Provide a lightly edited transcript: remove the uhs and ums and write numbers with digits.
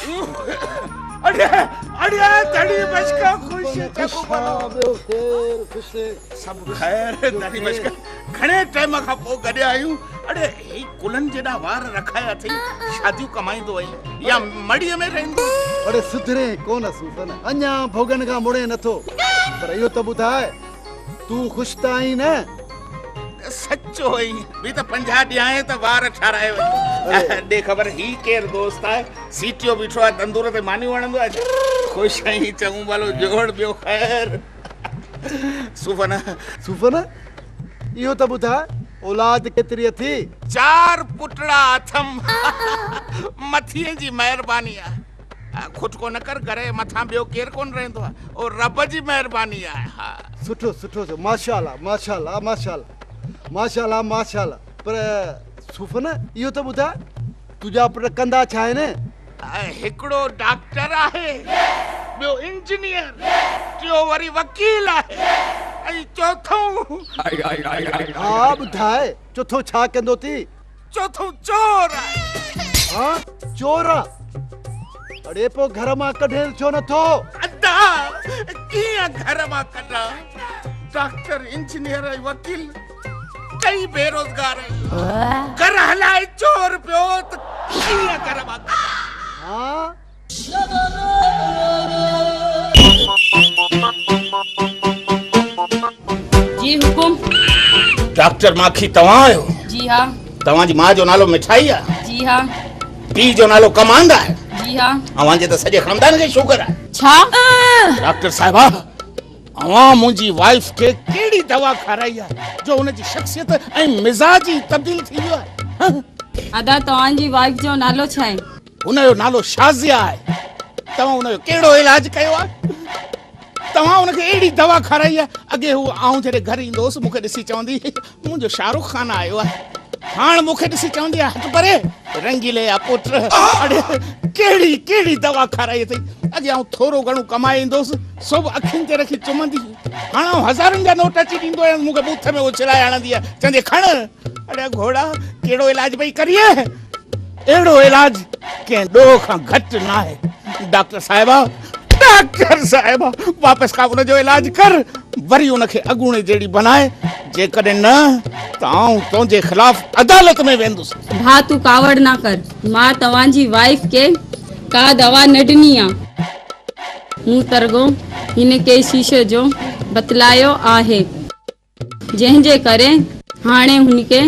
अड़े अड़े दाढ़ी बचका खुश चको बनो खुश सब खैर दाढ़ी बचका घणे टाइम खां पोइ गॾिया आहियूं। अड़े ही कुलन जेड़ा वार रखाया थई शादियूं कमाईंदो आई या मड़ीअ में रहंदो। अड़े सुधरे कोन सूफन अञा भोगन का मुड़े नथो पर इहो त ॿुधाए तू खुश त आई न? सच्चो ही बि त 50 ॾियाए त वार ठाराए वई। दे खबर ही केर दोस्त आहे सीटियो बिठो आहे तंदूर ते मानी वणंदो आहे। खुश आई चऊं भलो जोड़ बियो खैर। सुफन इहो त ॿुधाए औलाद केतिरी थी? 4 पुटड़ा अथम। मथीअ जी महिरबानी आहे। खुद को न कर करे मथा बियो केर कोन रहंदो आहे और रब जी महिरबानी आहे। हां सुठो सुठो माशाअल्लाह माशाअल्लाह माशाअल्लाह माशाअल्लाह माशाअल्लाह। पर सुफन इहो त ॿुधाए तुंहिंजा पुट कंदा छा आहिनि? हिकिड़ो डॉक्टर आहे, ॿियो इंजीनियर, टियों वरी वकील आहे ऐं चौथों हा ॿुधाए चौथों छा कंदो थी? चौथों चोर आहे। हाँ चोर आहे? अड़े पोइ घर मां कढे छो नथो? अदा कीअं घर मां कढां? डॉक्टर इंजीनियर ऐं वकील कई बेरोजगार आहिनि। घर हलाए चोर पियो त कीअं घर मां कढां? हाँ जी हुकुम। डॉक्टर माखी तव्हां आहियो? जी हाँ। तव्हांजी मां जो नालो मिठाई आहे? जी हाँ। पीउ जो नालो कमांड आहे? जी हाँ। अवांजे त सॼे खानदान खे शुगर आहे। छा? डॉक्टर साहिबा अवां मुंहिंजी वाइफ खे कहिड़ी दवा खाराई आहे जो हुनजी शख्सियत ऐं मिजाज ई तब्दील थी वियो आहे? अदा तव्हांजी वाइफ जो नालो छा आहे? हुनजो नालो शाज़िया आहे। तव्हां हुनजो कहिड़ो इलाज कयो आहे? तव्हां हुनखे अहिड़ी दवा खाराई आहे अॻे हू आऊं जॾहिं घर ईंदोसि मूंखे ॾिसी चवंदी मुंहिंजो शाहरुख खान आयो आहे। हाणे मूंखे ॾिसी चवंदी आहे हथ परे रंगीले या पुट। अड़े कहिड़ी कहिड़ी दवा खाराई अथई? अॻे आऊं थोरो घणो कमाए ईंदोसि सभु अखियुनि ते रखी चुमंदी। हाणे आऊं हज़ारनि जा नोट अची ॾींदो आहियां मूंखे बूथ में उछलाए हणंदी आहे चवंदी खण। अड़े घोड़ा कहिड़ो इलाज पई करिए? अहिड़ो इलाज कंहिं ॾोह खां घटि न आहे। डॉक्टर साहिबा वापसि खां उनजो इलाज कर वरी उनखे अगूणे जहिड़ी बनाए। जेकॾहिं न त आऊं तुंहिंजे ख़िलाफ़ अदालत में वेंदुसि। भा तू कावड़ ना कर। मां तव्हांजी वाइफ के का दवा न ॾिनी आहे। मूं तरगो हिन के शीशे जो बतलायो आहे जंहिंजे करे हाणे हुनखे